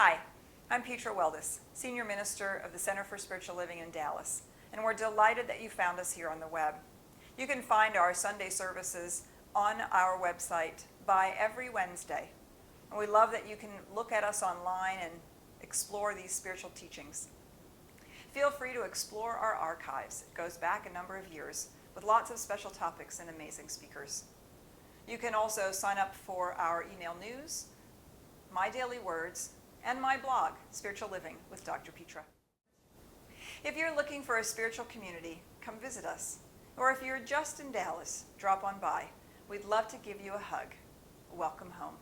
Hi, I'm Petra Weldes, Senior Minister of the Center for Spiritual Living in Dallas, and we're delighted that you found us here on the web. You can find our Sunday services on our website by every Wednesday, and we love that you can look at us online and explore these spiritual teachings. Feel free to explore our archives. It goes back a number of years with lots of special topics and amazing speakers. You can also sign up for our email news, My Daily Words, and my blog, Spiritual Living with Dr. Petra. If you're looking for a spiritual community, come visit us. Or if you're just in Dallas, drop on by. We'd love to give you a hug. Welcome home.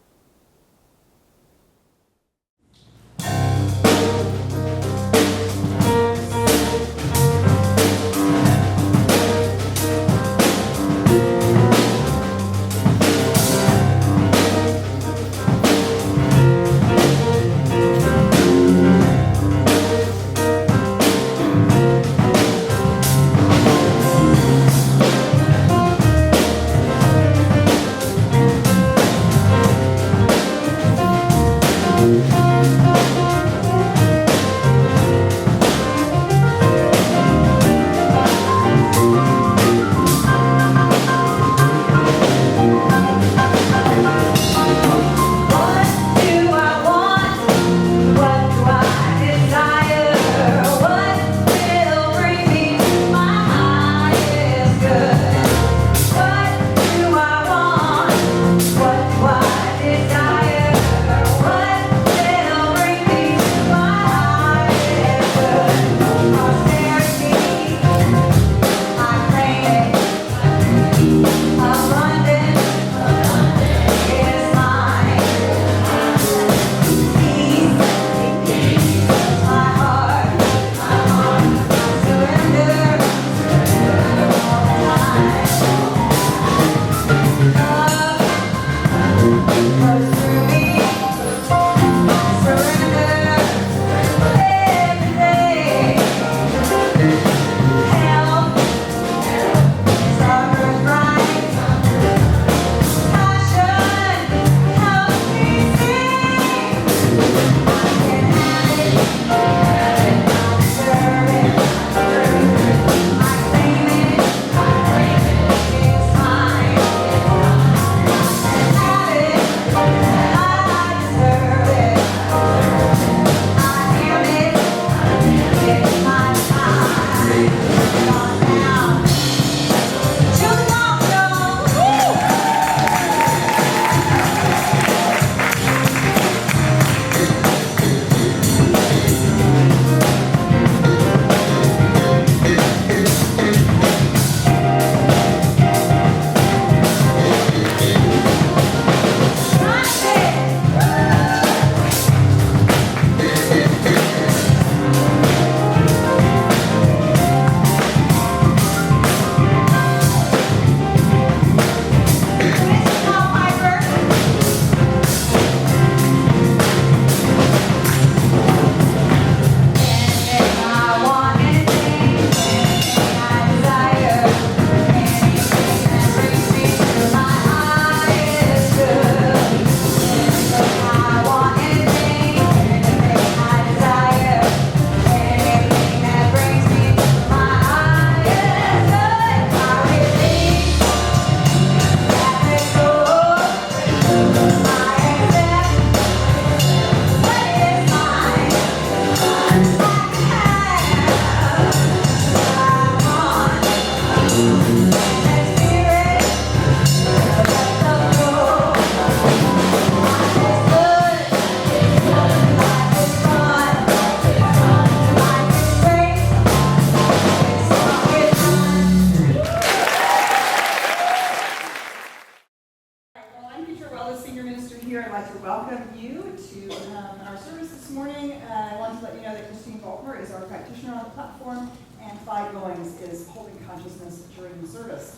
Volkmer is our practitioner on the platform, and Five Goings is holding consciousness during the service.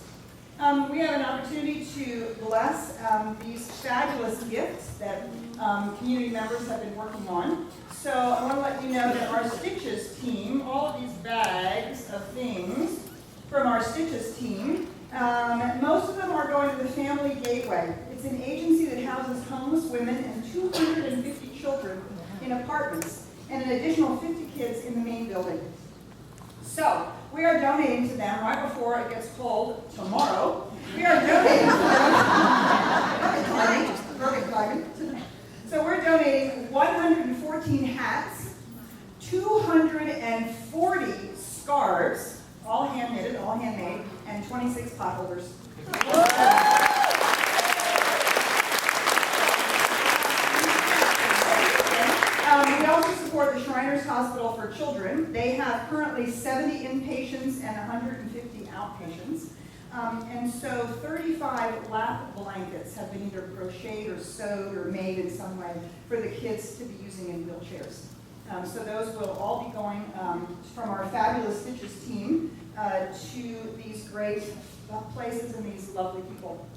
We have an opportunity to bless these fabulous gifts that community members have been working on. So I want to let you know that our Stitches team, all of these bags of things from our Stitches team, most of them are going to the Family Gateway. It's an agency that houses homeless women and 250 children in apartments, and an additional 50 kids in the main building. So, we are donating to them right before it gets cold tomorrow. We are donating to them. Perfect timing. So we're donating 114 hats, 240 scarves, all hand knitted, all handmade, and 26 pot holders. We also support the Shriners Hospital for Children. They have currently 70 inpatients and 150 outpatients. And so 35 lap blankets have been either crocheted or sewed or made in some way for the kids to be using in wheelchairs. So those will all be going from our Fabulous Stitches team to these great places and these lovely people.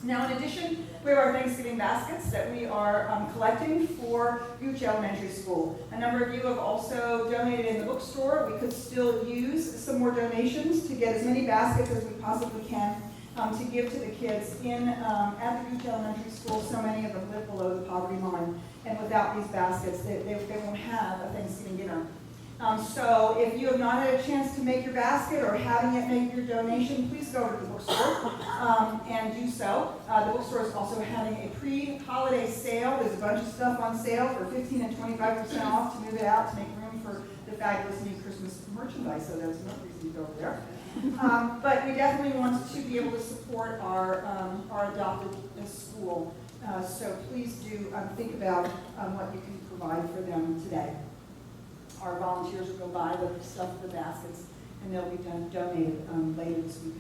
Now, in addition, we have our Thanksgiving baskets that we are collecting for Gooch Elementary School. A number of you have also donated in the bookstore. We could still use some more donations to get as many baskets as we possibly can to give to the kids at the Gooch Elementary School. So many of them live below the poverty line, and without these baskets, they won't have a Thanksgiving dinner. So if you have not had a chance to make your basket or haven't yet made your donation, please go to the bookstore and do so. The bookstore is also having a pre-holiday sale. There's a bunch of stuff on sale for 15 and 25% off to move it out to make room for the fabulous new Christmas merchandise, so there's no reason to go over there. But we definitely want to be able to support our adopted school. So please do think about what you can provide for them today. Our volunteers will go buy the stuff for the baskets, and they'll be donated later this week.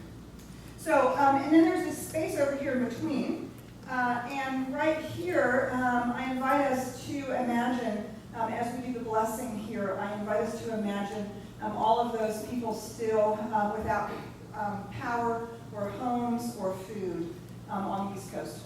So, and then there's this space over here in between, and right here, I invite us to imagine, as we do the blessing here, I invite us to imagine all of those people still without power or homes or food on the East Coast,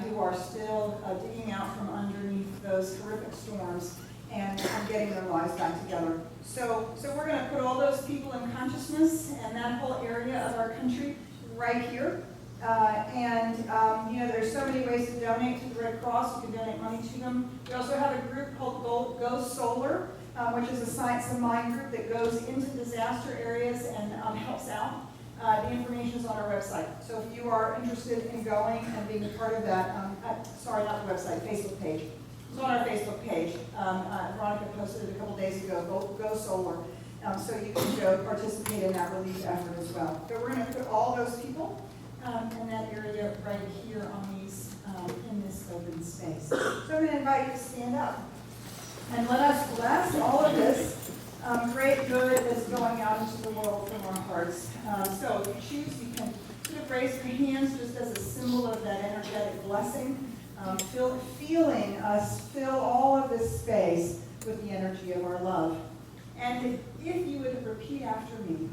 who are still digging out from underneath those horrific storms and getting their lives back together. So we're going to put all those people in consciousness and that whole area of our country right here. You know, there's so many ways to donate to the Red Cross. You can donate money to them. We also have a group called Go Solar, which is a science and mind group that goes into disaster areas and helps out. The information is on our website. So if you are interested in going and being a part of that, sorry, not the website, Facebook page. It's on our Facebook page. Veronica posted it a couple days ago, Go Solar. So you can go participate in that relief effort as well. So we're going to put all those people in that area right here on these, in this open space. So I'm going to invite you to stand up. And let us bless all of this great good that's going out into the world from our hearts. So if you choose, you can sort of raise your hands just as a symbol of that energetic blessing. Feeling us fill all of this space with the energy of our love. And if you would repeat after me,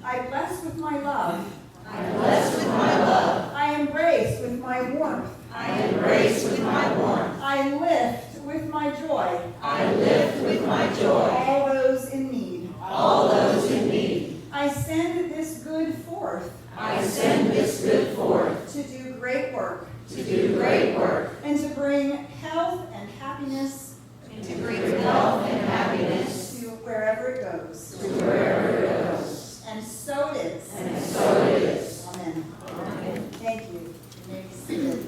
I bless with my love. I bless with my love. I embrace with my warmth. I embrace with my warmth. I lift with my joy. I lift with my joy. All those in need. All those in need. I send this good forth. I send this good forth. To do great work. To do great work. And to bring health and happiness. And to bring health and happiness. To wherever it goes. To wherever it goes. And so it is. And so it is. Amen. Amen. Thank you. You may be seated.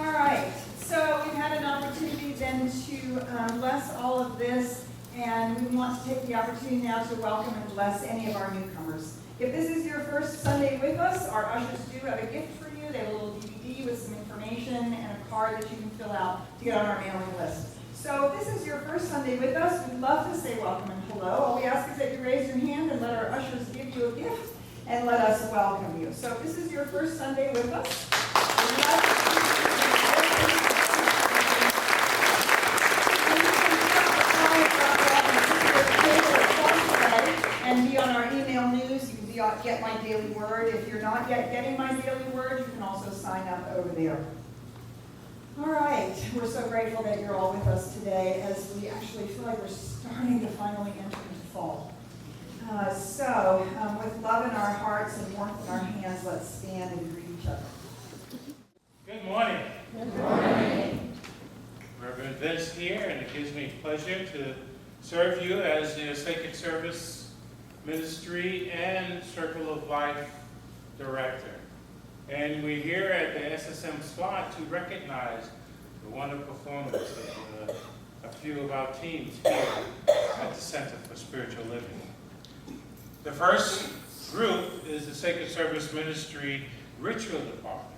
All right. So we've had an opportunity then to bless all of this, and we want to take the opportunity now to welcome and bless any of our newcomers. If this is your first Sunday with us, our ushers do have a gift for you. They have a little DVD with some information and a card that you can fill out to get on our mailing list. So if this is your first Sunday with us, we'd love to say welcome and hello. All we ask is that you raise your hand and let our ushers give you a gift and let us welcome you. So if this is your first Sunday with us, we'd love to and be on our email news. You can get my daily word. If you're not yet getting my daily word, you can also sign up over there. All right, we're so grateful that you're all with us today as we actually feel like we're starting to finally enter into fall. With love in our hearts and warmth in our hands, let's stand and greet each other. Good morning. Good morning. events here, and it gives me pleasure to serve you as the Sacred Service Ministry and Circle of Life Director. And we're here at the SSM slot to recognize the wonderful performance of a few of our teams here at the Center for Spiritual Living. The first group is the Sacred Service Ministry Ritual Department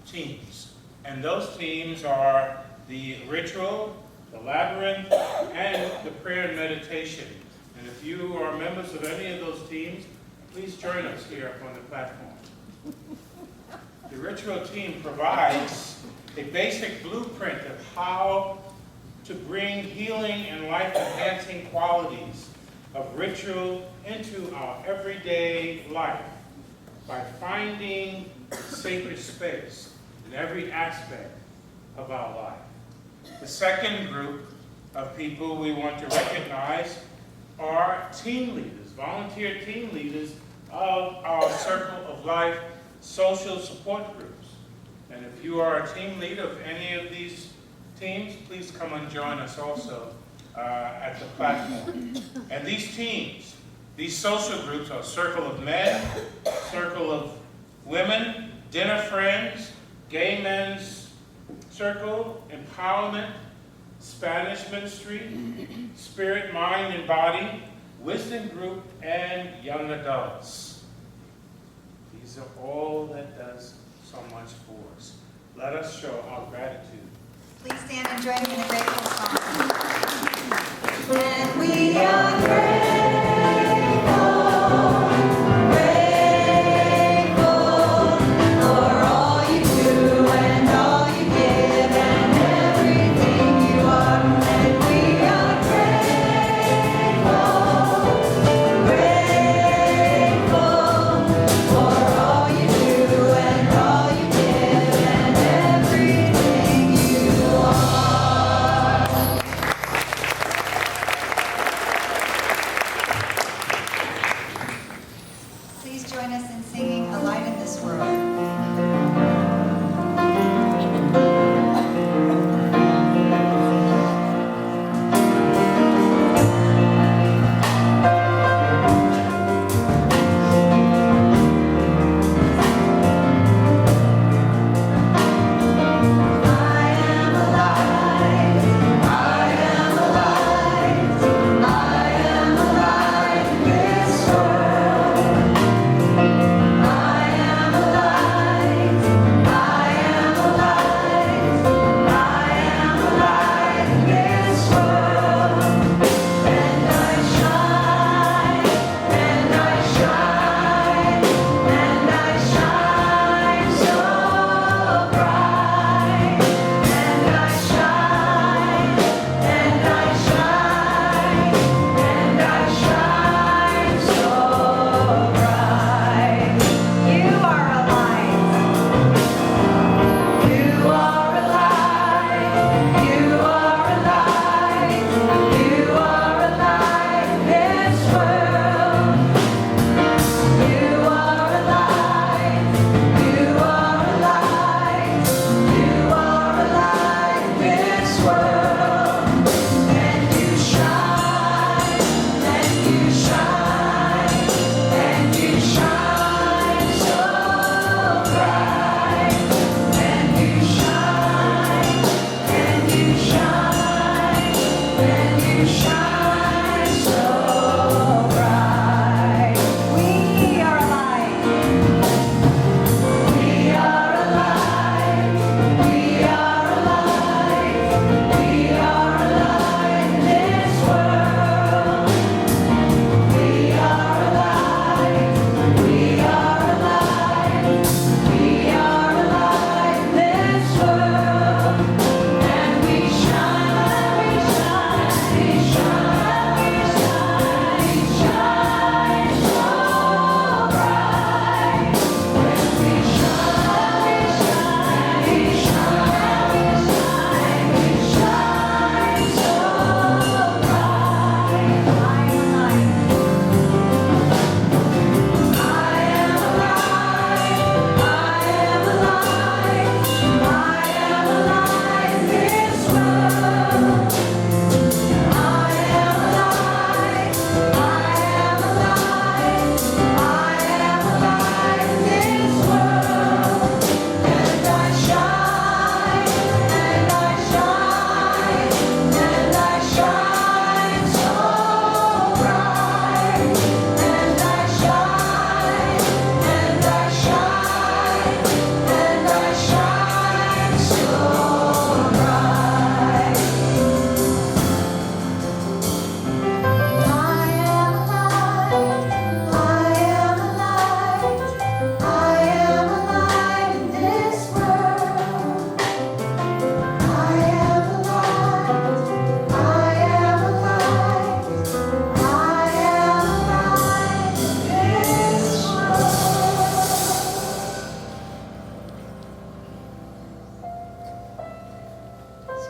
teams. And those teams are the ritual, the labyrinth, and the prayer and meditation. And if you are members of any of those teams, please join us here up on the platform. The ritual team provides a basic blueprint of how to bring healing and life-enhancing qualities of ritual into our everyday life by finding sacred space in every aspect of our life. The second group of people we want to recognize are team leaders, volunteer team leaders of our Circle of Life social support groups. And if you are a team leader of any of these teams, please come and join us also at the platform. And these teams, these social groups are Circle of Men, Circle of Women, Dinner Friends, Gay Men's Circle, Empowerment, Spanish Ministry, Spirit, Mind, and Body, Wisdom Group, and Young Adults. These are all that does so much for us. Let us show our gratitude. Please stand and join me in a grateful song. And we are grateful for all you do and all you give and everything you are. And we are grateful for all you do and all you give and everything you are.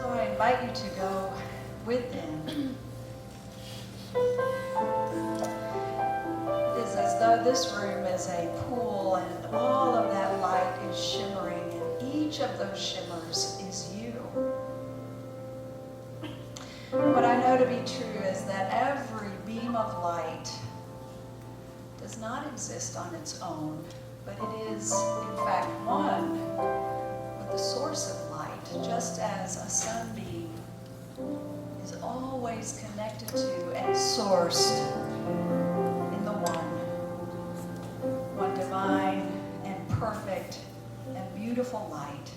So I invite you to go within. It is as though this room is a pool and all of that light is shimmering, and each of those shimmers is you. What I know to be true is that every beam of light does not exist on its own, but it is, in fact, one with the source of light, just as a sunbeam is always connected to and sourced in the one divine and perfect and beautiful light.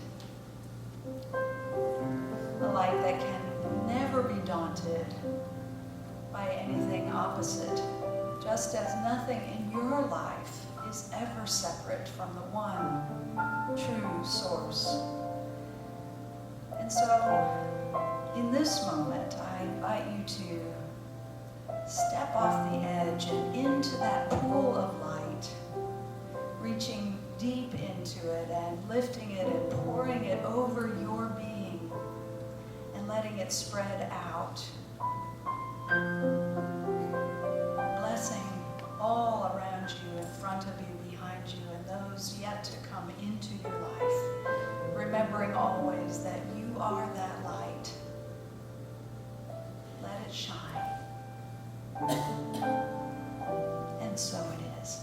A light that can never be daunted by anything opposite, just as nothing in your life is ever separate from the one true source. And so, in this moment, I invite you to step off the edge and into that pool of light, reaching deep into it and lifting it and pouring it over your being and letting it spread out. Blessing all around you, in front of you, behind you, and those yet to come into your life. Remembering always that you are that light. Let it shine. And so it is.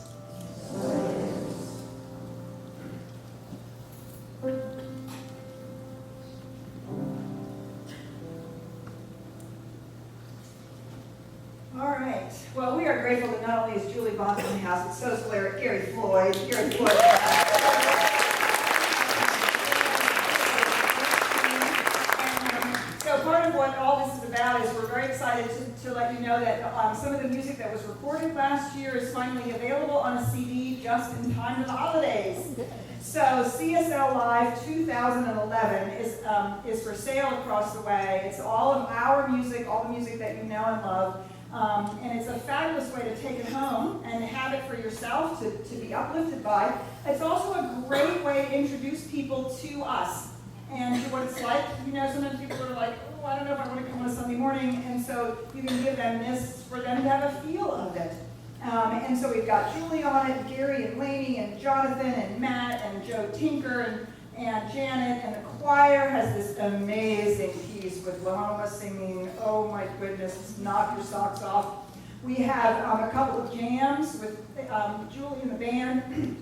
All right. Well, we are grateful that not only is Julie Bonk in the house, but so is Gary Floyd. Gary Floyd. So part of what all this is about is we're very excited to let you know that some of the music that was recorded last year is finally available on a CD just in time for the holidays. So CSL Live 2011 is for sale across the way. It's all of our music, all the music that you know and love. And it's a fabulous way to take it home and have it for yourself to be uplifted by. It's also a great way to introduce people to us and to what it's like. You know, sometimes people are like, oh, I don't know if I want to come on a Sunday morning, and so you can give them this for them to have a feel of it. And so we've got Julie on it, Gary and Lainey and Jonathan and Matt and Joe Tinker and Janet, and the choir has this amazing piece with Lahoma singing, oh my goodness, knock your socks off. We have a couple of jams with Julie and the band.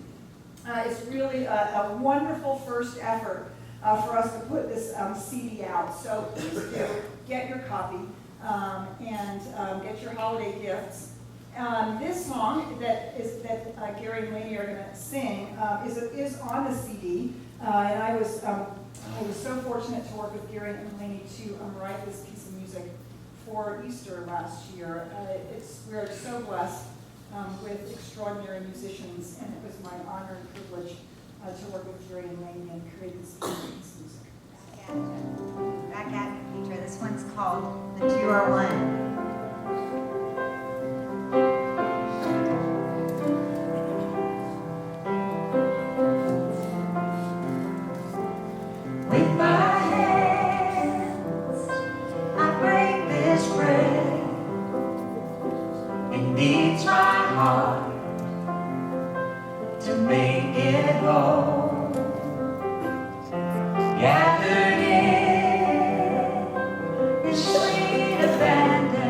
It's really a wonderful first effort for us to put this CD out. So please do get your copy and get your holiday gifts. This song that Gary and Lainey are going to sing is on the CD, and I was so fortunate to work with Gary and Lainey to write this piece of music for Easter last year. We're so blessed with extraordinary musicians, and it was my honor and privilege to work with Gary and Lainey and create this piece of music. Back at you, Petra. This one's called The Two Are One. With my hands, I break this bread. It needs my heart to make it whole. Gathered in this sweet abandon.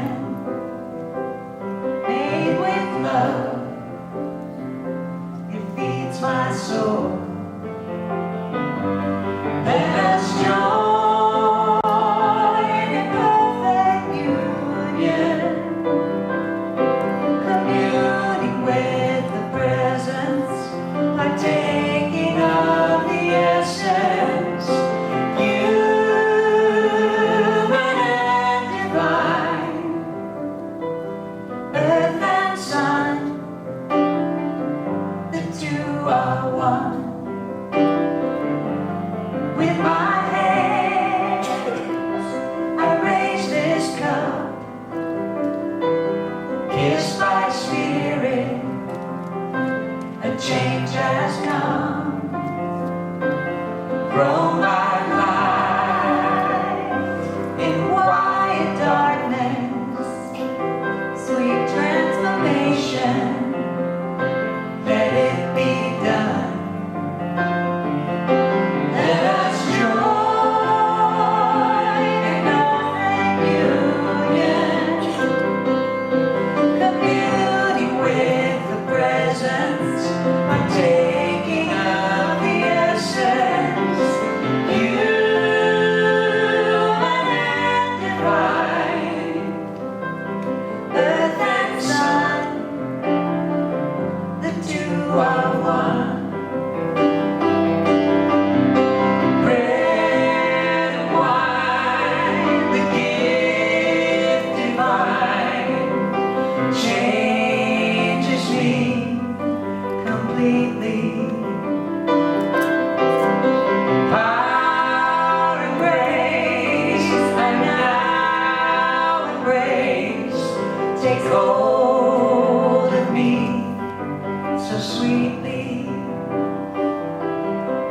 sweetly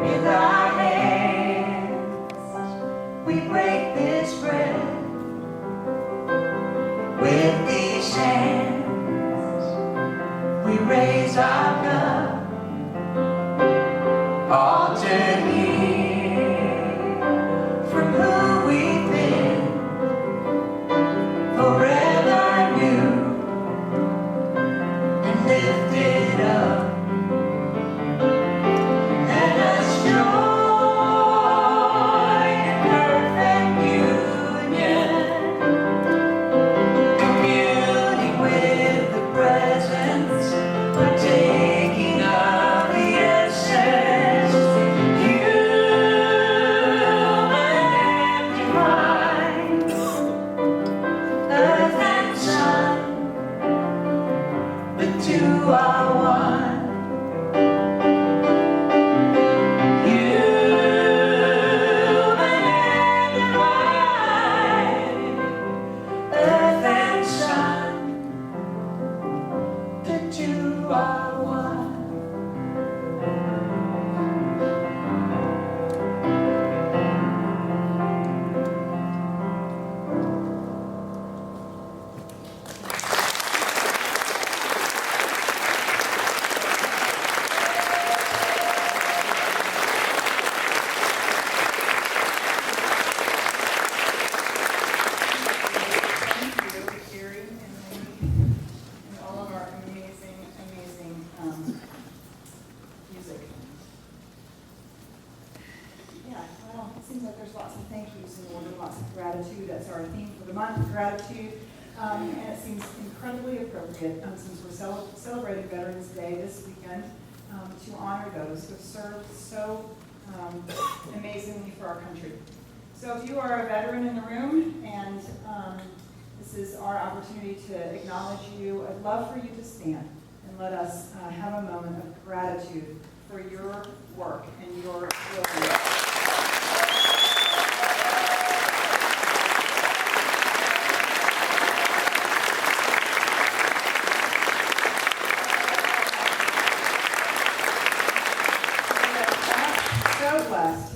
with our hands. We break this bread with these hands. We raise our cup, altered here from who we've been, forever new and lifted up. Let us join in perfect union, communing with the presence, partaking of the essence, human and divine, earth and sun, the two are one. Human and divine, earth and sun, the two are one. Thank you, Carrie and Lainey, and all of our amazing, amazing music. Yeah, well, it seems like there's lots of thank yous in order, lots of gratitude. That's our theme for the month, gratitude. And it seems incredibly appropriate since we're celebrating Veterans Day this weekend to honor those who have served so amazingly for our country. So if you are a veteran in the room and this is our opportunity to acknowledge you, I'd love for you to stand and let us have a moment of gratitude for your work and your willingness. So blessed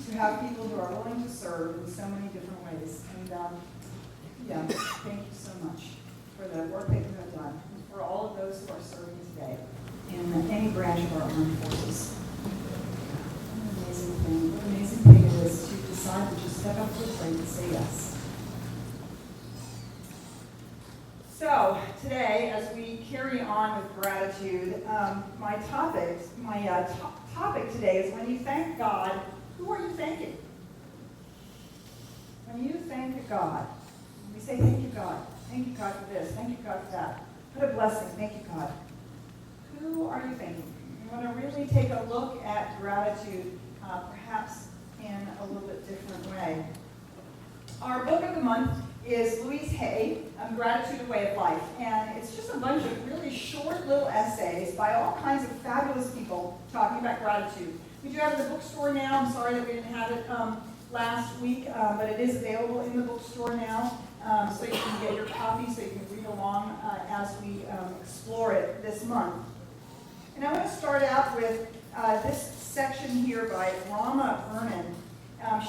to have people who are willing to serve in so many different ways. And yeah, thank you so much for the work that you have done, and for all of those who are serving today in any branch of our armed forces. What an amazing thing. What an amazing thing it is to decide to just step up to the plate and say yes. So today, as we carry on with gratitude, my topic today is when you thank God, who are you thanking? When you thank God, we say thank you God for this, thank you God for that. What a blessing, thank you God. Who are you thanking? You want to really take a look at gratitude, perhaps in a little bit different way. Our book of the month is Louise Hay, Gratitude, a Way of Life. And it's just a bunch of really short little essays by all kinds of fabulous people talking about gratitude. We do have it in the bookstore now. I'm sorry that we didn't have it last week, but it is available in the bookstore now. So you can get your copy so you can read along as we explore it this month. And I want to start out with this section here by Rama Vernon.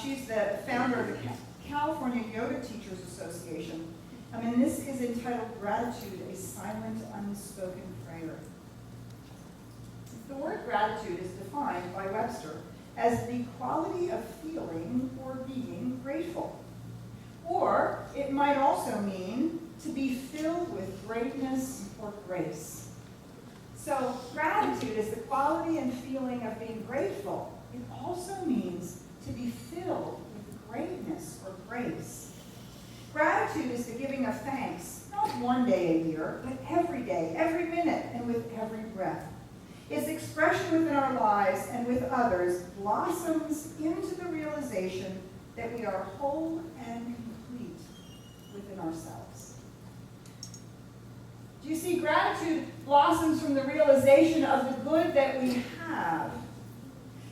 She's the founder of the California Yoga Teachers Association. And this is entitled Gratitude, a Silent, Unspoken Prayer. The word gratitude is defined by Webster as the quality of feeling or being grateful. Or it might also mean to be filled with greatness or grace. So gratitude is the quality and feeling of being grateful. It also means to be filled with greatness or grace. Gratitude is the giving of thanks, not one day a year, but every day, every minute, and with every breath. Its expression within our lives and with others blossoms into the realization that we are whole and complete within ourselves. Do you see, gratitude blossoms from the realization of the good that we have.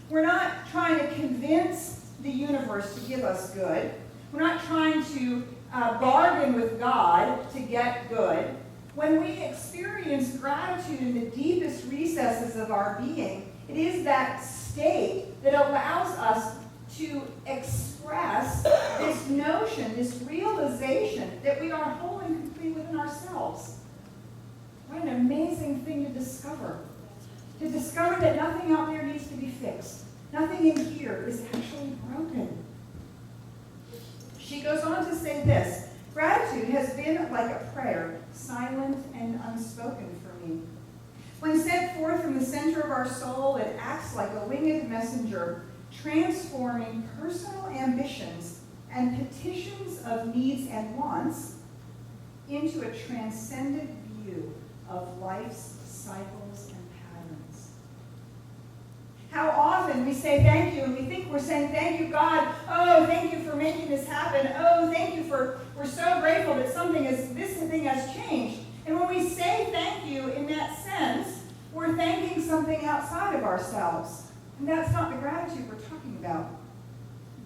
We're not trying to convince the universe to give us good. We're not trying to bargain with God to get good. When we experience gratitude in the deepest recesses of our being, it is that state that allows us to express this notion, this realization that we are whole and complete within ourselves. What an amazing thing to discover. To discover that nothing out there needs to be fixed. Nothing in here is actually broken. She goes on to say this: gratitude has been like a prayer, silent and unspoken for me. When sent forth from the center of our soul, it acts like a winged messenger, transforming personal ambitions and petitions of needs and wants into a transcendent view of life's cycles and patterns. How often we say thank you, and we think we're saying thank you, God. Oh, thank you for making this happen. Oh, thank you for, we're so grateful that this thing has changed. And when we say thank you in that sense, we're thanking something outside of ourselves. And that's not the gratitude we're talking about.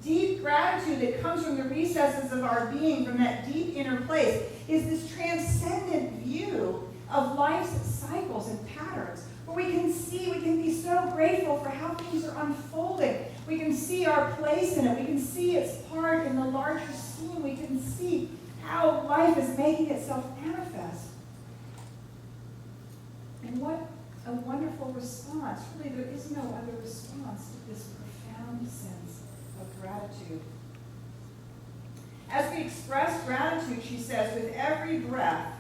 Deep gratitude that comes from the recesses of our being, from that deep inner place, is this transcendent view of life's cycles and patterns, where we can be so grateful for how things are unfolding. We can see our place in it. We can see its part in the larger scene. We can see how life is making itself manifest. And what a wonderful response. Really, there is no other response to this profound sense of gratitude. As we express gratitude, she says, with every breath,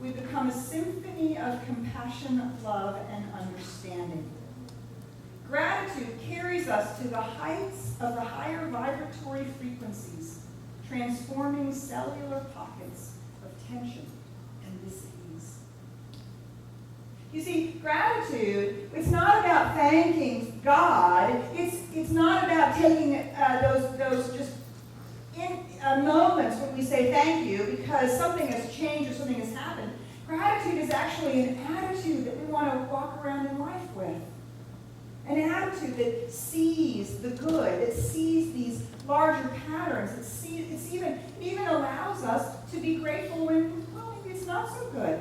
we become a symphony of compassion, love, and understanding. Gratitude carries us to the heights of the higher vibratory frequencies, transforming cellular pockets of tension and dis-ease. You see, gratitude, it's not about thanking God. It's not about taking those just moments when we say thank you because something has changed or something has happened. Gratitude is actually an attitude that we want to walk around in life with. An attitude that sees the good, that sees these larger patterns, it even allows us to be grateful when, well, maybe it's not so good.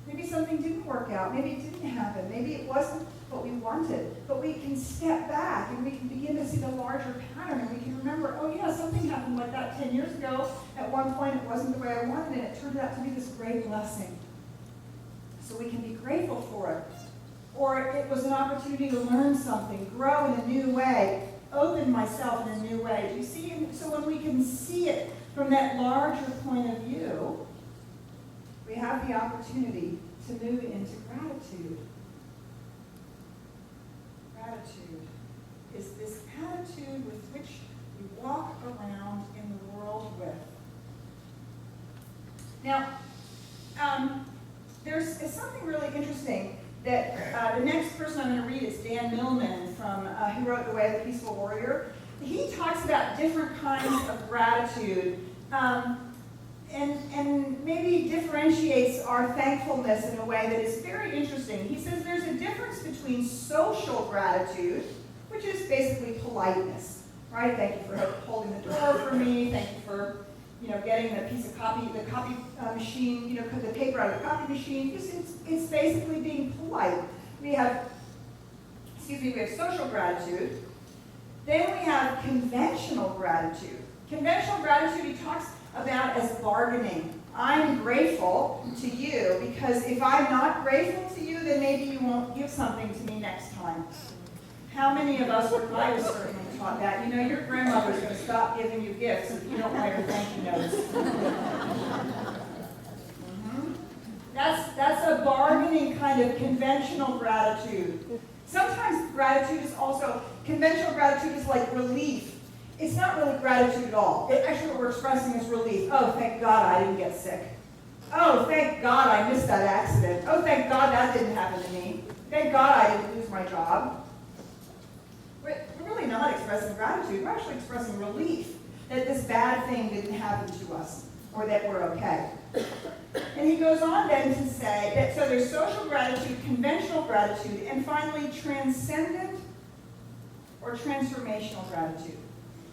Maybe something didn't work out. Maybe it didn't happen. Maybe it wasn't what we wanted. But we can step back and we can begin to see the larger pattern and we can remember, oh yeah, something happened like that 10 years ago. At one point it wasn't the way I wanted and it turned out to be this great blessing. So we can be grateful for it. Or it was an opportunity to learn something, grow in a new way, open myself in a new way. Do you see? So when we can see it from that larger point of view, we have the opportunity to move into gratitude. Gratitude is this attitude with which we walk around in the world with. Now, there's something really interesting that the next person I'm going to read is Dan Millman, who wrote The Way of the Peaceful Warrior. He talks about different kinds of gratitude and maybe differentiates our thankfulness in a way that is very interesting. He says there's a difference between social gratitude, which is basically politeness, right? Thank you for holding the door for me. Thank you for getting the piece of copy machine, the paper out of the copy machine. It's basically being polite. We have social gratitude. Then we have conventional gratitude. Conventional gratitude he talks about as bargaining. I'm grateful to you because if I'm not grateful to you, then maybe you won't give something to me next time. How many of us, I was certainly taught that, your grandmother's going to stop giving you gifts if you don't write her thank you notes. That's a bargaining kind of conventional gratitude. Sometimes conventional gratitude is like relief. It's not really gratitude at all. Actually what we're expressing is relief. Oh, thank God I didn't get sick. Oh, thank God I missed that accident. Oh, thank God that didn't happen to me. Thank God I didn't lose my job. We're really not expressing gratitude. We're actually expressing relief that this bad thing didn't happen to us or that we're okay. And he goes on then to say that so there's social gratitude, conventional gratitude, and finally transcendent or transformational gratitude.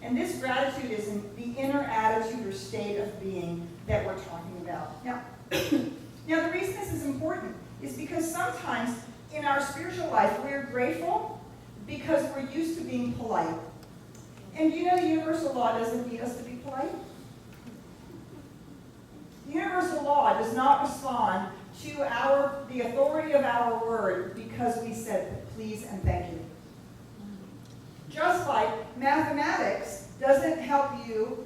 And this gratitude is in the inner attitude or state of being that we're talking about. Now, Now, the reason this is important is because sometimes in our spiritual life, we're grateful because we're used to being polite. And you know the universal law doesn't need us to be polite? The universal law does not respond to the authority of our word because we said please and thank you. Just like mathematics doesn't help you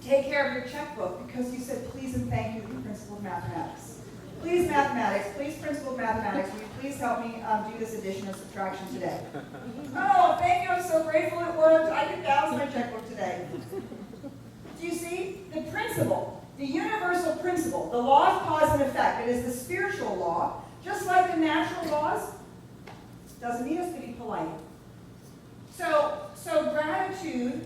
take care of your checkbook because you said please and thank you to the principle of mathematics. Please mathematics, please principle of mathematics, will you please help me do this addition and subtraction today? Oh, thank you, I'm so grateful it worked. I can balance my checkbook today. Do you see? The principle, the universal principle, the law of cause and effect, it is the spiritual law, just like the natural laws, doesn't need us to be polite. So gratitude,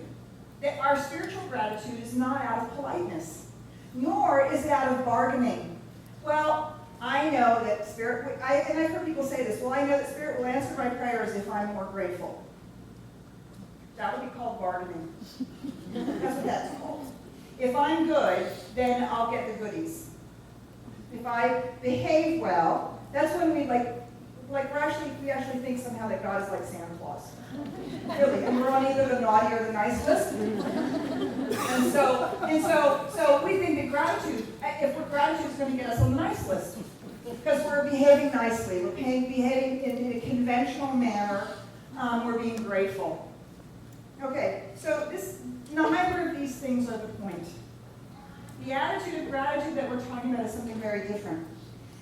that our spiritual gratitude is not out of politeness, nor is it out of bargaining. Well, I know that Spirit, and I've heard people say this, well, I know that Spirit will answer my prayers if I'm more grateful. That would be called bargaining. That's what that's called. If I'm good, then I'll get the goodies. If I behave well, that's when we we actually think somehow that God is like Santa Claus. Really, and we're on either the naughty or the nice list. And so we think that gratitude, gratitude is going to get us on the nice list. Because we're behaving nicely, we're behaving in a conventional manner, we're being grateful. Okay, so neither of these things are the point. The attitude of gratitude that we're talking about is something very different.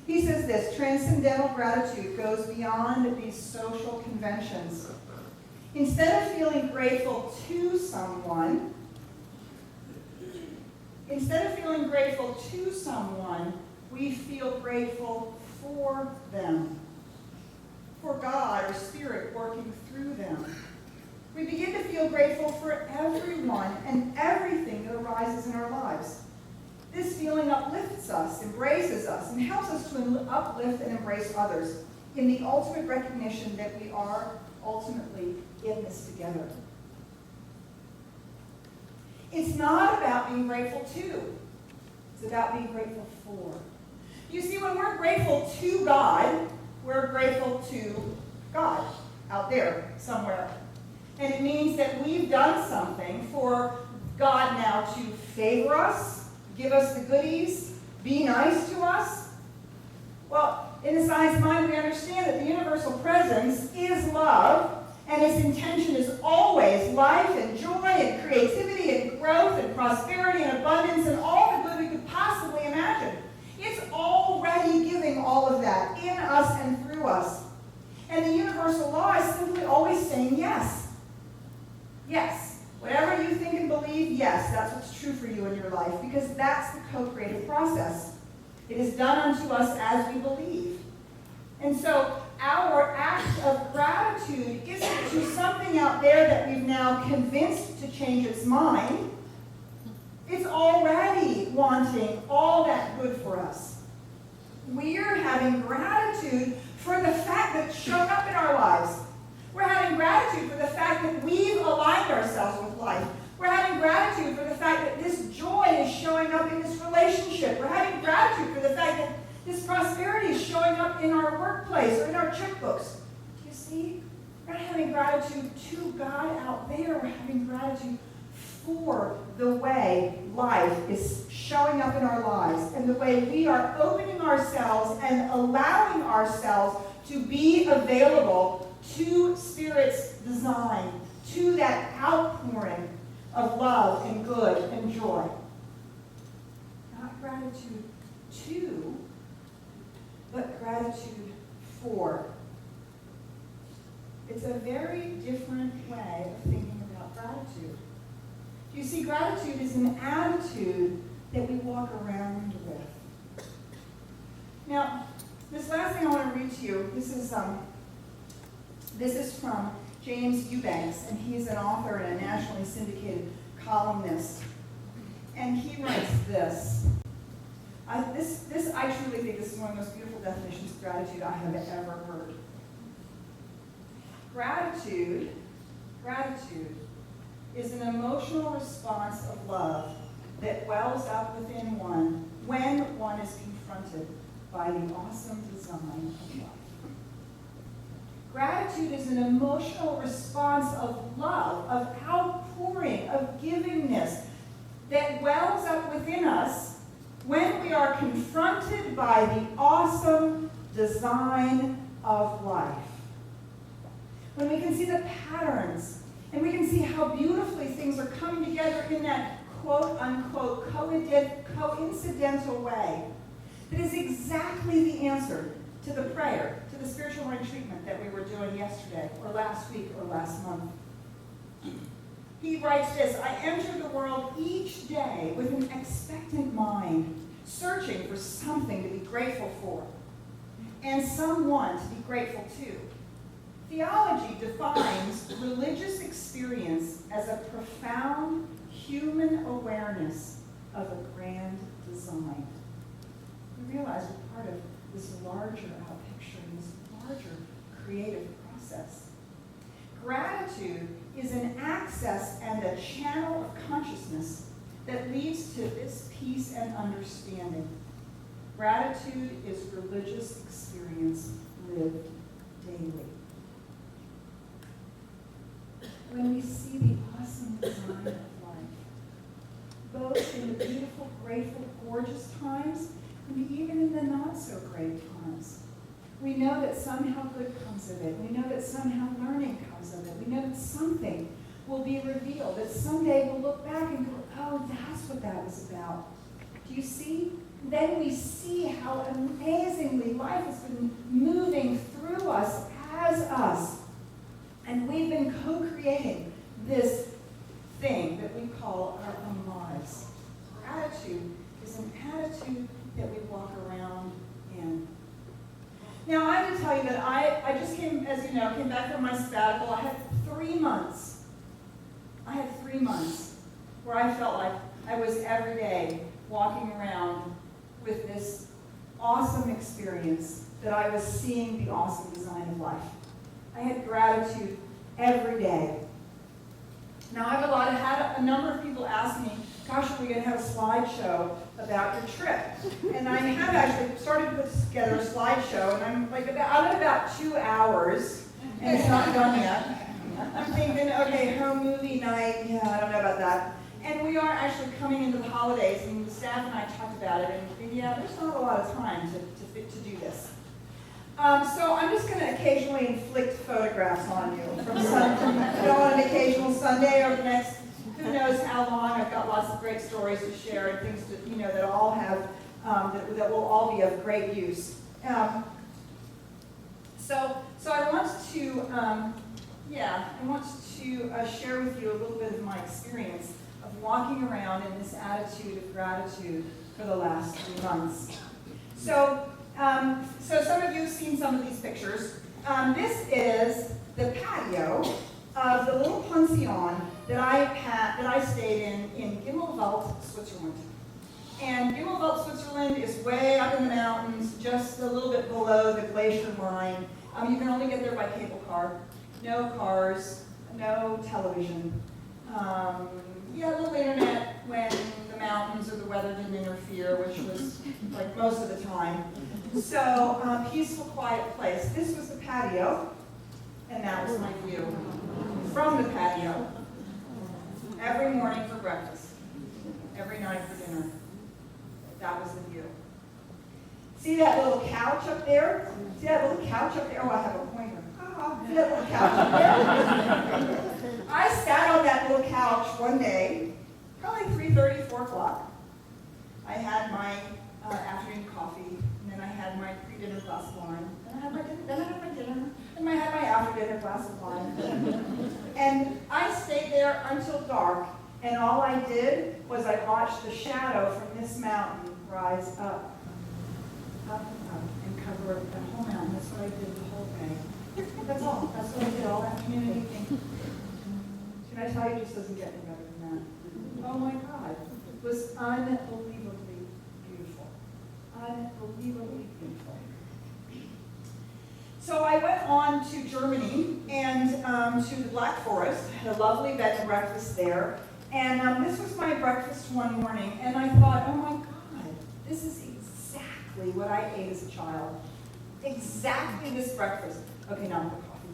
He says this, transcendental gratitude goes beyond these social conventions. Instead of feeling grateful to someone, we feel grateful for them, for God or Spirit working through them. We begin to feel grateful for everyone and everything that arises in our lives. This feeling uplifts us, embraces us, and helps us to uplift and embrace others in the ultimate recognition that we are ultimately in this together. It's not about being grateful to. It's about being grateful for. You see, when we're grateful to God, we're grateful to God out there somewhere. And it means that we've done something for God now to favor us, give us the goodies, be nice to us. Well, in the science mind, we understand that the universal presence is love, and its intention is always life and joy and creativity and growth and prosperity and abundance and all the good we could possibly imagine. It's already giving all of that in us and through us. And the universal law is simply always saying yes. Yes. Whatever you think and believe, yes, that's what's true for you in your life, because that's the co-creative process. It is done unto us as we believe. And so our act of gratitude isn't to something out there that we've now convinced to change its mind. It's already wanting all that good for us. We're having gratitude for the fact that it's shown up in our lives. We're having gratitude for the fact that we've aligned ourselves with life. We're having gratitude for the fact that this joy is showing up in this relationship. We're having gratitude for the fact that this prosperity is showing up in our workplace or in our checkbooks. Do you see? We're not having gratitude to God out there. We're having gratitude for the way life is showing up in our lives and the way we are opening ourselves and allowing ourselves to be available to Spirit's design, to that outpouring of love and good and joy. Not gratitude to, but gratitude for. It's a very different way of thinking about gratitude. You see, gratitude is an attitude that we walk around with. Now, this last thing I want to read to you, this is from James Eubanks, and he's an author and a nationally syndicated columnist. And he writes this. I truly think this is one of the most beautiful definitions of gratitude I have ever heard. Gratitude is an emotional response of love that wells up within one when one is confronted confronted by the awesome design of life. Gratitude is an emotional response of love, of outpouring, of givingness that wells up within us when we are confronted by the awesome design of life. When we can see the patterns, and we can see how beautifully things are coming together in that quote-unquote coincidental way, that is exactly the answer to the prayer, to the spiritual mind treatment that we were doing yesterday, or last week, or last month. He writes this: I enter the world each day with an expectant mind, searching for something to be grateful for, and someone to be grateful to. Theology defines religious experience as a profound human awareness of a grand design. We realize we're part of this larger picture, this larger creative process. Gratitude is an access and a channel of consciousness that leads to this peace and understanding. Gratitude is religious experience lived daily. When we see the awesome design of life, both in the beautiful, grateful, gorgeous times, and even in the not-so-great times, we know that somehow good comes of it. We know that somehow learning comes of it. We know that something will be revealed, that someday we'll look back and go, oh, that's what that was about. Do you see? Then we see how amazingly life has been moving through us as us. And we've been co-creating this thing that we call our own lives. Gratitude is an attitude that we walk around in. Now, I have to tell you that I just came, as you know, came back from my sabbatical. I had 3 months. Where I felt like I was every day walking around with this awesome experience that I was seeing the awesome design of life. I had gratitude every day. Now, I've had a number of people ask me, gosh, are we going to have a slideshow about your trip? And I have actually started to put together a slideshow, and I'm at about 2 hours, and it's not done yet. I'm thinking, okay, home movie night, yeah, I don't know about that. And we are actually coming into the holidays, and the staff and I talked about it, and yeah, there's not a lot of time to do this. So I'm just going to occasionally inflict photographs on you from an occasional Sunday or the next, who knows how long. I've got lots of great stories to share and things that all have, that will all be of great use. So I want to share with you a little bit of my experience of walking around in this attitude of gratitude for the last 3 months. So some of you have seen some of these pictures. This is the patio of the little pension that I stayed in Gimmelwald, Switzerland. And Gimmelwald, Switzerland is way up in the mountains, just a little bit below the glacier line. You can only get there by cable car. No cars, no television. A little internet when the mountains or the weather didn't interfere, which was like most of the time. So, peaceful, quiet place. This was the patio, and that was my view from the patio. Every morning for breakfast, every night for dinner. That was the view. See that little couch up there? See that little couch up there? Oh, I have a pointer. See that little couch up there? I sat on that little couch one day, probably 3:30, 4 o'clock. I had my afternoon coffee, and then I had my pre-dinner glass of wine. Then I had my dinner, and I had my after-dinner glass of wine. And I stayed there until dark, and all I did was I watched the shadow from this mountain rise up, and cover the whole mountain. That's what I did the whole day. That's all. That's what I did all afternoon and evening. Can I tell you, it just doesn't get any better than that. Oh my God. It was unbelievably beautiful. Unbelievably beautiful. So I went on to Germany and to the Black Forest, had a lovely bed and breakfast there. And this was my breakfast one morning, and I thought, oh my God, this is exactly exactly what I ate as a child. Exactly this breakfast. Okay, now I'm coffee.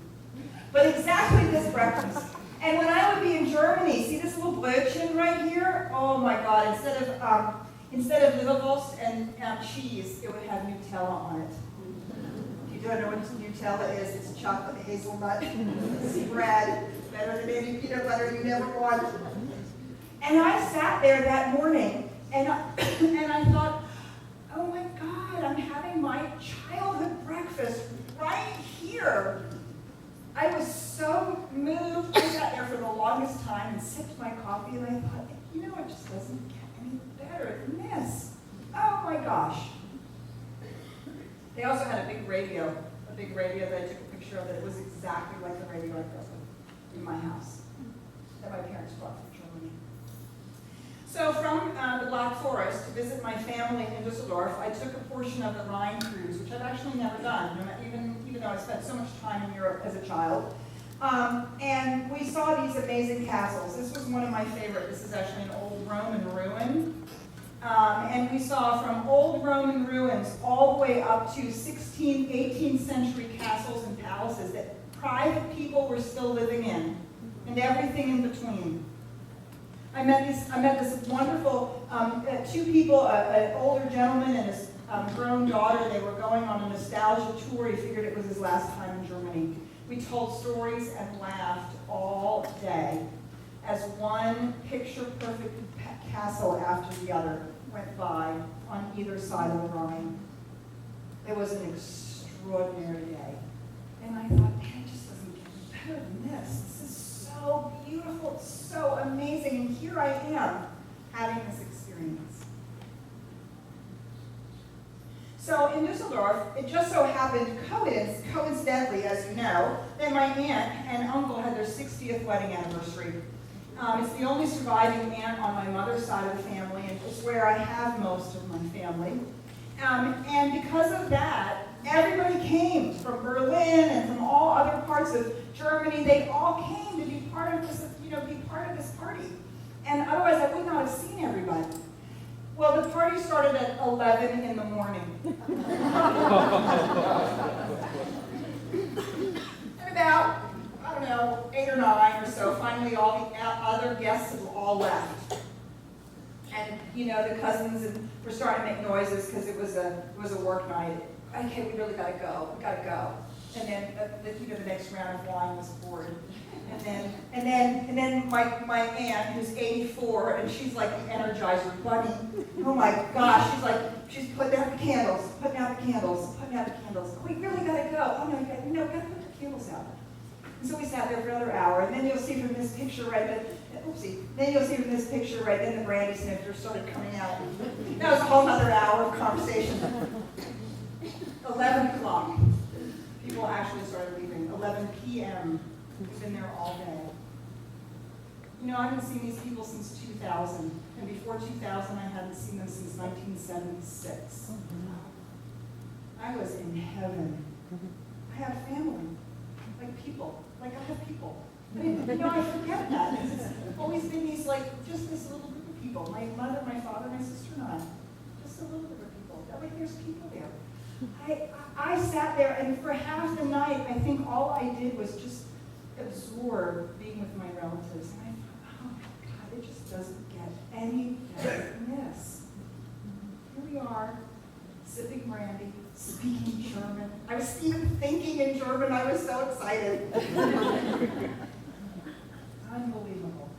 But exactly this breakfast. And when I would be in Germany, see this little Brötchen right here? Oh my God, instead of Leberwurst and cheese, it would have Nutella on it. If you don't know what Nutella is, it's chocolate hazelnut. It's bread, better than any peanut butter you never want. And I sat there that morning, and I thought, oh my God, I'm having my childhood breakfast right here. I was so moved. I sat there for the longest time and sipped my coffee, and I thought, you know, it just doesn't get any better than this. Oh my gosh. They also had a big radio that I took a picture of that it was exactly like the radio I grew up with in my house that my parents brought from Germany. So from the Black Forest to visit my family in Düsseldorf, I took a portion of the Rhine cruise, which I've actually never done, even though I spent so much time in Europe as a child. And we saw these amazing castles. This was one of my favorite. This is actually an old Roman ruin. And we saw from old Roman ruins all the way up to 16th, 18th century castles and palaces that private people were still living in, and everything in between. I met this wonderful, two people, an older gentleman and his grown daughter. They were going on a nostalgia tour. He figured it was his last time in Germany. We told stories and laughed all day as one picture-perfect castle after the other went by on either side of the Rhine. It was an extraordinary day. And I thought, man, it just doesn't get better than this. This is so beautiful, it's so amazing, and here I am having this experience. So in Düsseldorf, it just so happened, coincidentally, as you know, that my aunt and uncle had their 60th wedding anniversary. It's the only surviving aunt on my mother's side of the family, and it's where I have most of my family. And because of that, everybody came from Berlin and from all other parts of Germany. They all came to be part of this, party. And otherwise, I would not have seen everybody. Well, the party started at 11 in the morning. And about, I don't know, 8 or 9 or so, finally all the other guests have all left. And, you know, the cousins were starting to make noises because it was a work night. Okay, we really gotta go. We gotta go. And then, the next round of wine was poured. And then my aunt, who's 84, and she's like the Energizer bunny. Oh my gosh, she's putting out the candles. We really gotta go. Oh no, we gotta put the candles out. And so we sat there for another hour, and then you'll see from this picture then the brandy snifters started coming out. That was a whole other hour of conversation. 11 o'clock. People actually started leaving. 11 p.m. We've been there all day. You know, I haven't seen these people since 2000. And before 2000, I hadn't seen them since 1976. I was in heaven. I have family. Like people. Like I have people. I forget that. It's always been just this little group of people. My mother, my father, my sister, and I. Just a little group of people. That way there's people there. I sat there, and for half the night, I think all I did was just absorb being with my relatives. And I thought, oh my God, it just doesn't get any better than this. Here we are, sipping brandy, speaking German. I was even thinking in German. I was so excited. Unbelievable.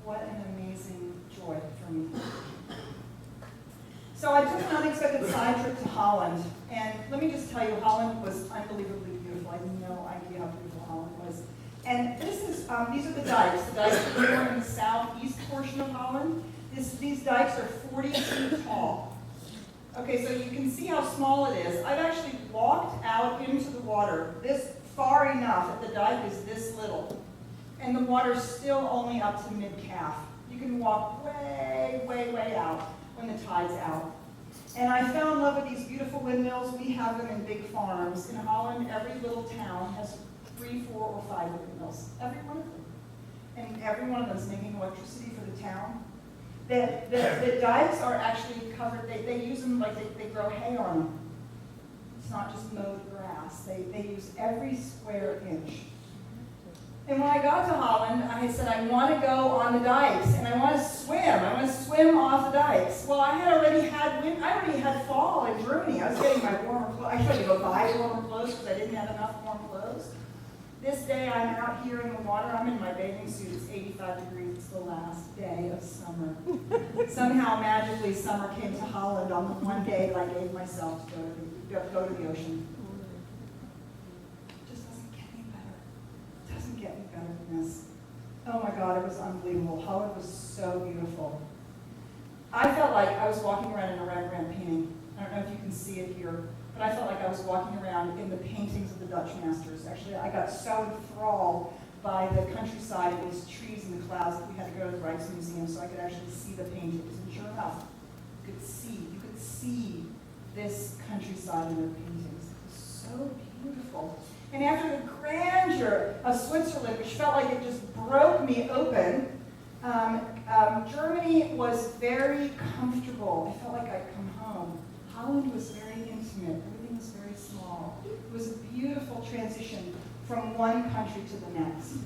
What an amazing joy for me. So I took an unexpected side trip to Holland, and let me just tell you, Holland was unbelievably beautiful. I had no idea how beautiful Holland was. And these are the dikes. The dikes are here in the southeast portion of Holland. These dikes are 40 feet tall. Okay, so you can see how small it is. I've actually walked out into the water this far enough that the dike is this little, and the water's still only up to mid-calf. You can walk way, way, way out when the tide's out. And I fell in love with these beautiful windmills. We have them in big farms. In Holland, every little town has 3, 4, or 5 windmills. Every one of them. And every one of them is making electricity for the town. The dikes are actually covered, they use them like they grow hay on them. It's not just mowed grass. They use every square inch. And when I got to Holland, I said, I want to go on the dikes, and I want to swim. I want to swim off the dikes. Well, I already had fall in Germany. I was getting my warmer clothes. I tried to go buy warmer clothes because I didn't have enough warm clothes. This day, I'm out here in the water. I'm in my bathing suit. It's 85 degrees. It's the last day of summer. Somehow, magically, summer came to Holland on the one day that I gave myself to go to the ocean. It just doesn't get any better. It doesn't get any better than this. Oh my God, it was unbelievable. Holland was so beautiful. I felt like I was walking around in a Rembrandt painting. I don't know if you can see it here, but I felt like I was walking around in the paintings of the Dutch masters. Actually, I got so enthralled by the countryside and these trees and the clouds that we had to go to the Rijksmuseum so I could actually see the paintings. And sure enough, you could see this countryside in their paintings. It was so beautiful. And after the grandeur of Switzerland, which felt like it just broke me open, Germany was very comfortable. I felt like I'd come home. Holland was very intimate. Everything was very small. It was a beautiful transition from one country to the next.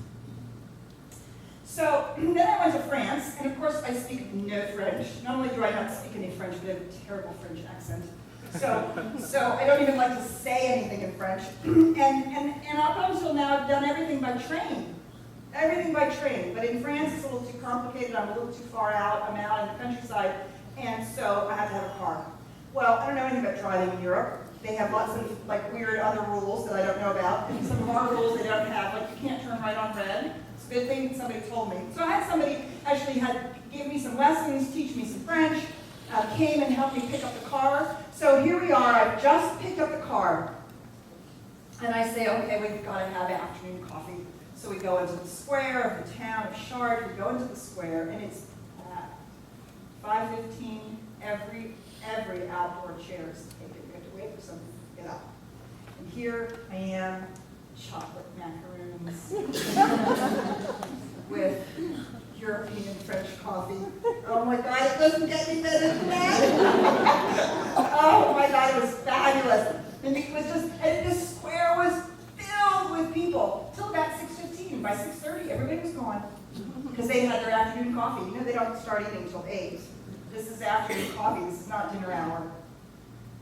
So then I went to France, and of course I speak no French. Not only do I not speak any French, but I have a terrible French accent. So I don't even like to say anything in French. And up until now, I've done everything by train. Everything by train. But in France, it's a little too complicated. I'm a little too far out. I'm out in the countryside. And so I have to have a car. Well, I don't know anything about driving in Europe. They have lots of weird other rules that I don't know about. And some of our rules they don't have, like you can't turn right on red. It's a good thing somebody told me. So I had somebody actually give me some lessons, teach me some French, came and helped me pick up the car. So here we are, I've just picked up the car. And I say, okay, we've got to have afternoon coffee. So we go into the square of the town of Chartres, we go into the square, and it's 5:15, every outdoor chair is taken. We have to wait for someone to get up. And here I am, chocolate macaroons with European French coffee. Oh my God, it doesn't get any better than that. Oh my God, it was fabulous. And it was just, and the square was filled with people till about 6:15. By 6:30, everybody was gone because they had their afternoon coffee. You know, they don't start eating until 8. This is afternoon coffee. This is not dinner hour.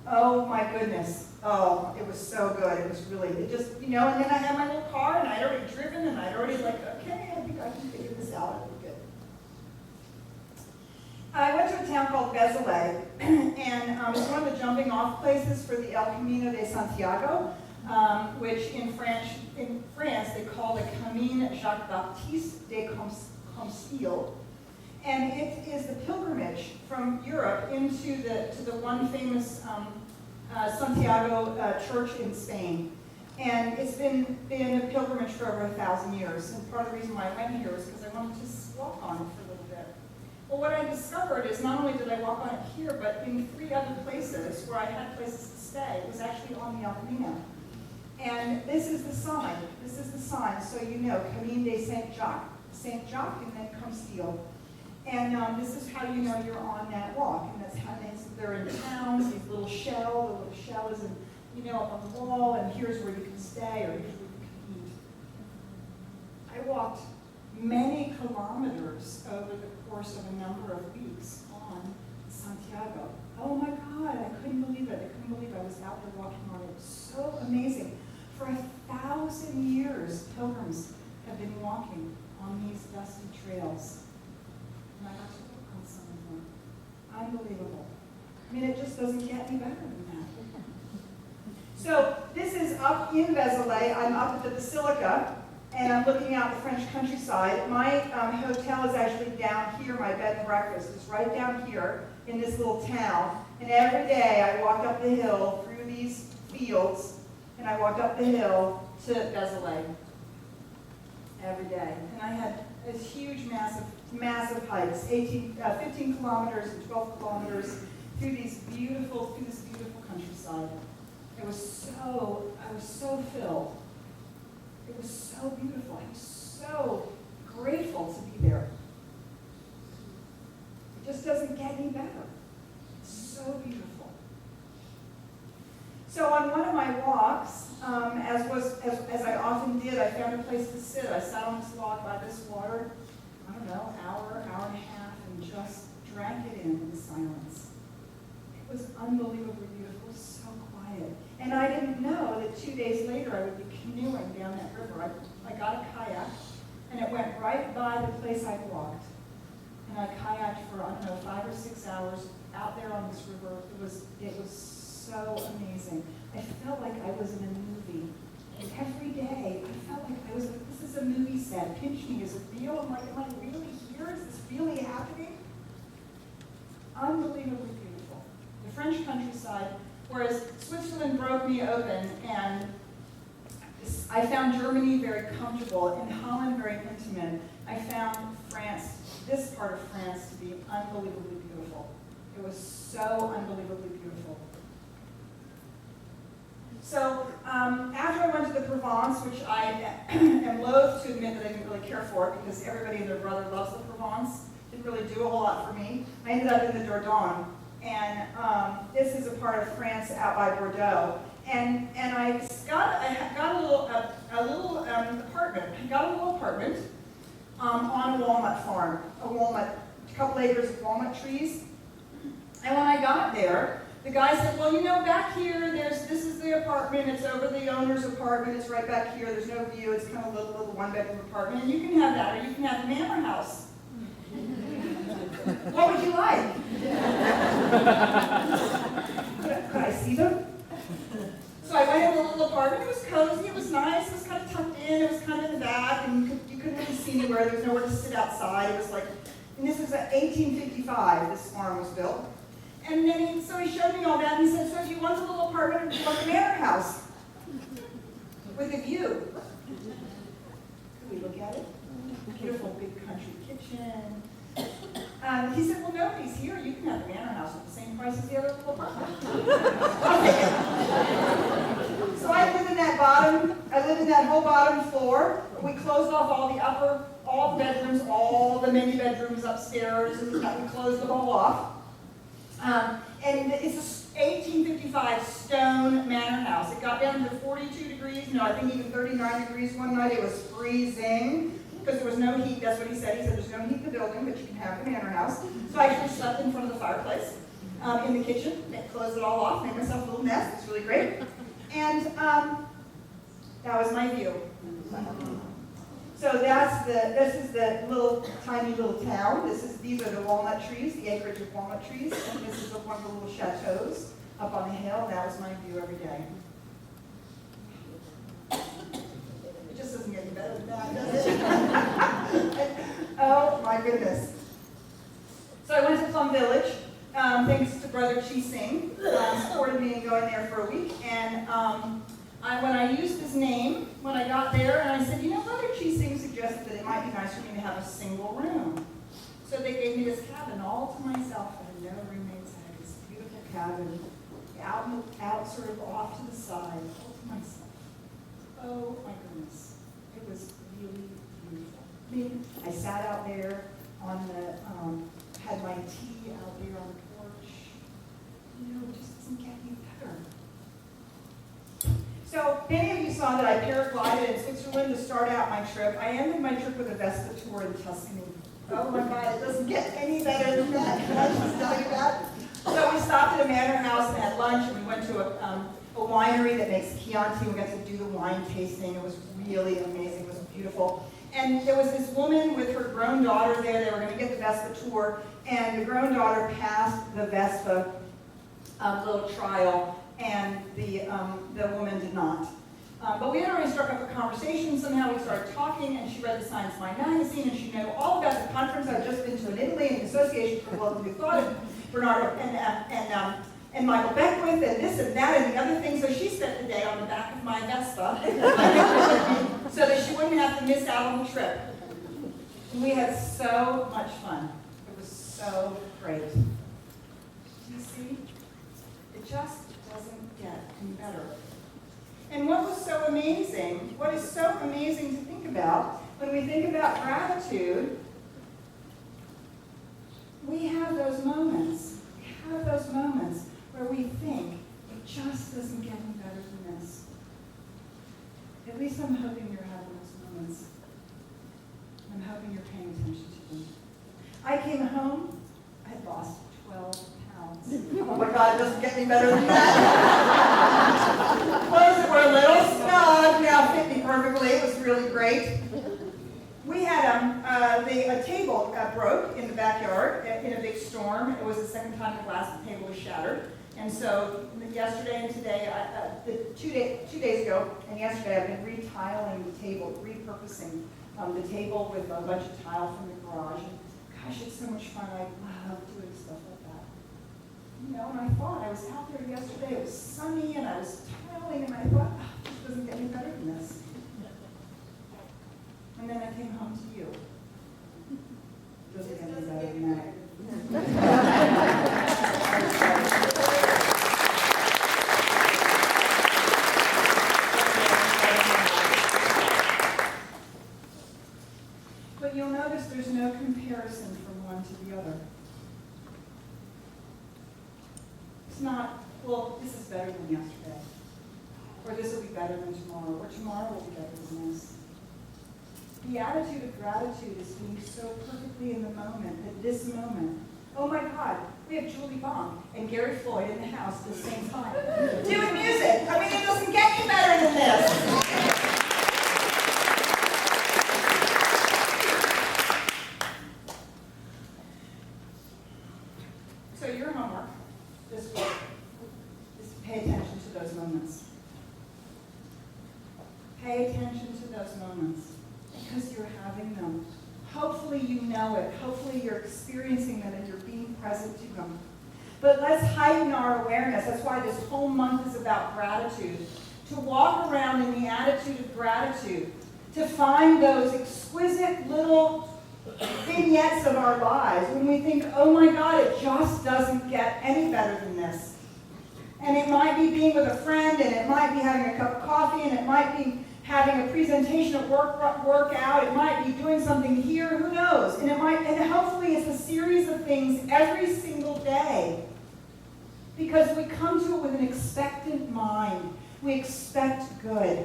Oh my goodness. Oh, it was so good. It was really, it just, and then I had my little car and I'd already driven and I'd already okay, I think I can figure this out. It'll be good. I went to a town called Vézelay, and it's one of the jumping off places for the El Camino de Santiago, which in France they call the Camino Jacques-Baptiste de Compostelle. And it is the pilgrimage from Europe into the one famous Santiago church in Spain. And it's been a pilgrimage for over 1,000 years. And part of the reason why I went here was because I wanted to walk on it for a little bit. Well, what I discovered is not only did I walk on it here, but in 3 other places where I had places to stay, it was actually on the El Camino. And this is the sign. This is the sign. So you know, Camino de Saint-Jacques, and then Compostelle. And this is how you know you're on that walk. And that's how they're in towns, these little shell. The little shell is up on the wall, and here's where you can stay, or here's where you can eat. I walked many kilometers over the course of a number of weeks on Santiago. Oh my God, I couldn't believe it. I couldn't believe I was out there walking on it. It was so amazing. For 1,000 years, pilgrims have been walking on these dusty trails. And I got to work on some of them. Unbelievable. I mean, it just doesn't get any better than that. So this is up in Vézelay. I'm up at the Basilica, and I'm looking out the French countryside. My hotel is actually down here. My bed and breakfast is right down here in this little town. And every day I walked up the hill through these fields, and I walked up the hill to Vézelay every day. And I had this huge, massive hikes, 15 kilometers and 12 kilometers through this beautiful countryside. I was so filled. It was so beautiful. I was so grateful to be there. It doesn't get any better. It's so beautiful. So on one of my walks, as I often did, I found a place to sit. I sat on this log by this water, I don't know, hour and a half, and just drank it in silence. It was unbelievably beautiful, so quiet. And I didn't know that 2 days later I would be canoeing down that river. I got a kayak, and it went right by the place I walked. And I kayaked for, I don't know, 5 or 6 hours out there on this river. It was so amazing. I felt like I was in a movie. And every day, I felt like I was like, this is a movie set. Pinch me, is it real? I'm like, am I really here? Is this really happening? Unbelievably beautiful. The French countryside, whereas Switzerland broke me open, and I found Germany very comfortable, and Holland very intimate. I found France, this part of France, to be unbelievably beautiful. It was so unbelievably beautiful. So after I went to the Provence, which I am loath to admit that I didn't really care for because everybody and their brother loves the Provence, didn't really do a whole lot for me. I ended up in the Dordogne, and this is a part of France out by Bordeaux. And I got a little apartment. I got a little apartment on a walnut farm, a couple acres of walnut trees. And when I got there, the guy said, well, you know, back here, this is the apartment, it's over the owner's apartment, it's right back here, there's no view, it's kind of a little one-bedroom apartment, and you can have that, or you can have the manor house. What would you like? Could I see them? So I went in the little apartment, it was cozy, it was nice, it was kind of tucked in, it was kind of in the back, and you couldn't really see anywhere, there was nowhere to sit outside, it was like, and this was 1855, this farm was built. And then so he showed me all that, and he said, so do you want the little apartment or do you want the manor house? With a view. Could we look at it? Beautiful big country kitchen. He said, well, nobody's here. You can have the manor house at the same price as the other little apartment. I'll take it. So I lived in that whole bottom floor. We closed off all the bedrooms, all the many bedrooms upstairs, and we closed them all off. And it's a 1855 stone manor house. It got down to 42 degrees, no, I think even 39 degrees one night. It was freezing because there was no heat. That's what he said. He said there's no heat in the building, but you can have the manor house. So I actually slept in front of the fireplace in the kitchen. Closed it all off, made myself a little nest. It's really great. And that was my view. So this is the tiny little town. These are the walnut trees, the acreage of walnut trees, and this is one of the little chateaus up on the hill. And that was my view every day. It just doesn't get any better than that, does it? Oh my goodness. So I went to Plum Village, thanks to Brother Chi Sing, supported me in going there for a week, and when I used his name, when I got there, and I said, you know, Brother Chi Sing suggested that it might be nice for me to have a single room. So they gave me this cabin all to myself. I had no roommates. I had this beautiful cabin, out sort of off to the side, all to myself. Oh my goodness. It was really beautiful. I mean, I sat out there had my tea out there on the porch. You know, it just doesn't get any better. So many of you saw that I paraglided in Switzerland to start out my trip. I ended my trip with a Vespa tour in Tuscany. Oh my God, it doesn't get any better than that. Can I just tell you that? So we stopped at a manor house and had lunch, and we went to a winery that makes Chianti. We got to do the wine tasting. It was really amazing. It was beautiful. And there was this woman with her grown daughter there. They were going to get the Vespa tour, and the grown daughter passed the Vespa little trial, and the woman did not. But we had already struck up a conversation. Somehow we started talking, and she read the Science Mind magazine, and she knew all about the conference I'd just been to in Italy, and the Association for Global New Thought, and Bernardo and Michael Beckwith, and this and that and the other thing. So she spent the day on the back of my Vespa so that she wouldn't have to miss out on the trip. And we had so much fun. It was so great. You see? It just doesn't get any better. And what was so amazing, what is so amazing to think about, when we think about gratitude, we have those those moments. We have those moments where we think it just doesn't get any better than this. At least I'm hoping you're having those moments. I'm hoping you're paying attention to them. I came home, I had lost 12 pounds. Oh my God, it doesn't get any better than that. Clothes that were a little snug now fit me perfectly. It was really great. We had a table broke in the backyard in a big storm. It was the second time the glass table was shattered. And so yesterday and today, 2 days ago and yesterday, I've been retiling the table, repurposing the table with a bunch of tile from the garage. And gosh, it's so much fun. I love doing stuff like that. You know, and I thought, I was out there yesterday, it was sunny, and I was tiling, and I thought, oh, this doesn't get any better than this. And then I came home to you. Doesn't get any better than that. But you'll notice there's no comparison from one to the other. It's not, well, this is better than yesterday. Or this will be better than tomorrow. Or tomorrow will be better than this. The attitude of gratitude is being so perfectly in the moment, at this moment. Oh my God, we have Julie Bonk and Gary Floyd in the house at the same time. Doing music. I mean, it doesn't get any better than this. So your homework this week is to pay attention to those moments. Pay attention to those moments. Because you're having them. Hopefully you know it. Hopefully you're experiencing them and you're being present to them. But let's heighten our awareness. That's why this whole month is about gratitude. To walk around in the attitude of gratitude. To find those exquisite little vignettes of our lives when we think, oh my God, it just doesn't get any better than this. And it might be being with a friend, and it might be having a cup of coffee, and it might be having a presentation at workout, it might be doing something here, who knows? And hopefully it's a series of things every single day. Because we come to it with an expectant mind. We expect good.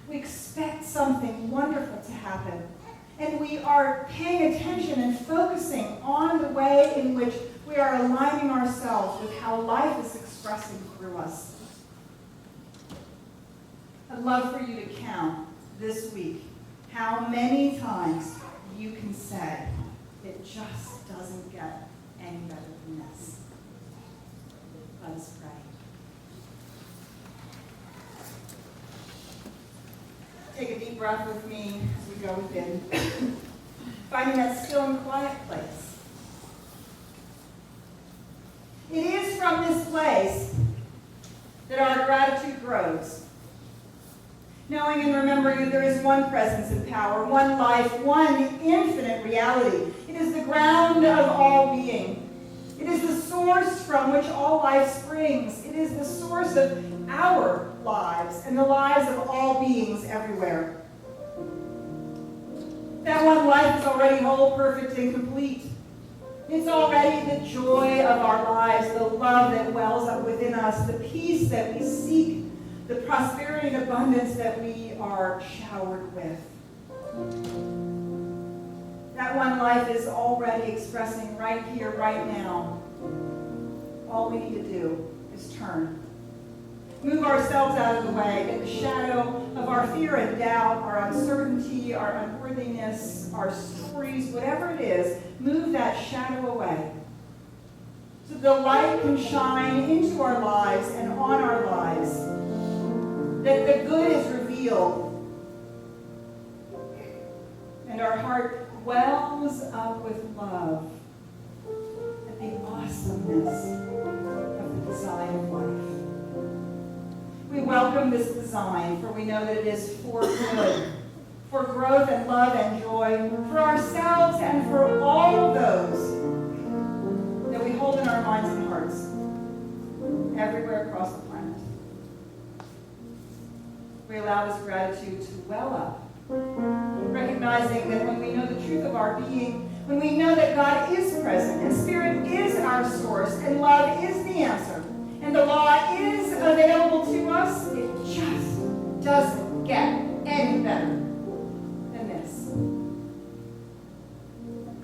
We expect something wonderful to happen. And we are paying attention and focusing on the way in which we are aligning ourselves with how life is expressing through us. I'd love for you to count this week how many times you can say, it just doesn't get any better than this. Let us pray. Take a deep breath with me as we go within. Finding that still and quiet place. It is from this place that our gratitude grows. Knowing and remembering that there is one presence and power, one life, one infinite reality. It is the ground of all being. It is the source from which all life springs. It is the source of our lives and the lives of all beings everywhere. That one life is already whole, perfect, and complete. It's already the joy of our lives, the love that wells up within us, the peace that we seek, the prosperity and abundance that we are showered with. That one life is already expressing right here, right now. All we need to do is turn. Move ourselves out of the way, get the shadow of our fear and doubt, our uncertainty, our unworthiness, our stories, whatever it is, move that shadow away. So the light can shine into our lives and on our lives. That the good is revealed. And our heart wells up with love at the awesomeness of the design of life. We welcome this design, for we know that it is for good, for growth and love and joy, for ourselves and for all of those that we hold in our minds and hearts, everywhere across the planet. We allow this gratitude to well up, recognizing that when we know the truth of our being, when we know that God is present and Spirit is our and love is the answer, and the law is available to us, it just doesn't get any better than this.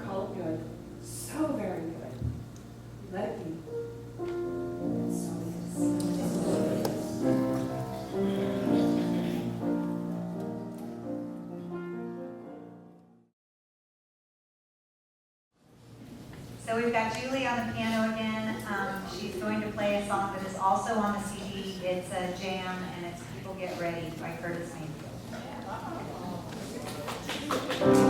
Call it good, so very good. Let it be. And so it is. So we've got Julie on the piano again. She's going to play a song that is also on the CD. It's a jam, and it's People Get Ready by Curtis Mayfield.